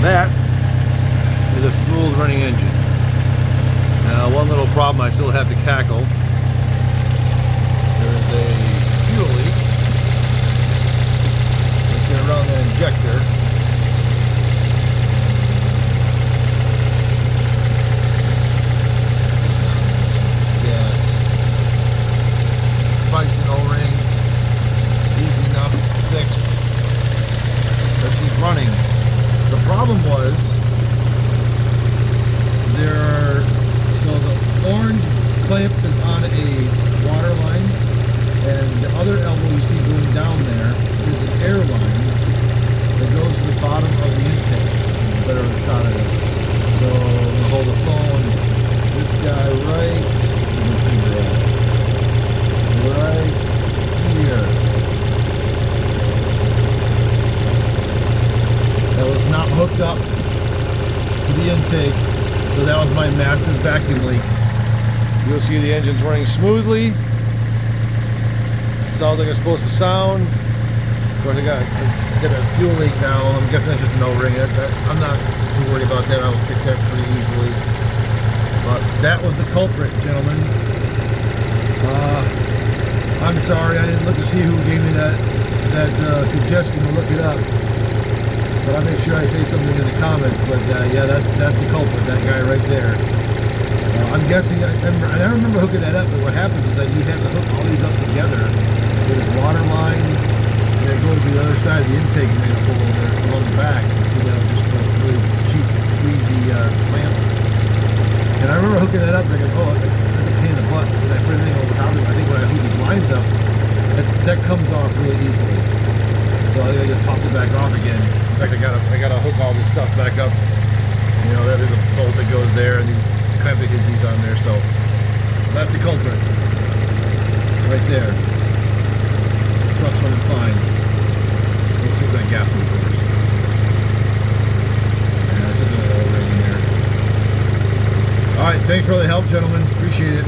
That is a smooth running engine. Now, one little problem I still have to tackle. There is a fuel leak right there around the injector. Yes. Spikes and O-ring. Easy enough, fixed. But she's running. The problem was so the orange clamp is on a water line, and the other elbow you see going down there is an air line that goes to the bottom of the intake. Better shot at it. So I'm gonna hold the phone. This guy right here. That was not hooked up to the intake, so that was my massive vacuum leak. You'll see the engine's running smoothly. Sounds like it's supposed to sound. Of course, I got a fuel leak now. I'm guessing that's just an O-ring. I'm not too worried about that. I'll fix that pretty easily. But that was the culprit, gentlemen. I'm sorry, I didn't look to see who gave me that suggestion to look it up. But I'll make sure I say something in the comments. But yeah, that's the culprit, that guy right there. I'm guessing, I remember hooking that up, but what happens is that you have to hook all these up together. There's a water line, and it goes to the other side of the intake, and they pull over along the back. See, that was just those really cheap, squeezy clamps. And I remember hooking that up, thinking, oh, that's a pain in the butt. And I put everything over top of it. I think when I hook these lines up, that comes off really easily. So I think I just popped it back off again. In fact, I gotta hook all this stuff back up. You know, there's a bolt that goes there, and these clamp that hit these on there. So that's the culprit right there. Truck's running fine. Let's put that gas in first. Yeah, that's another O-ring in there. All right, thanks for all the help, gentlemen. Appreciate it.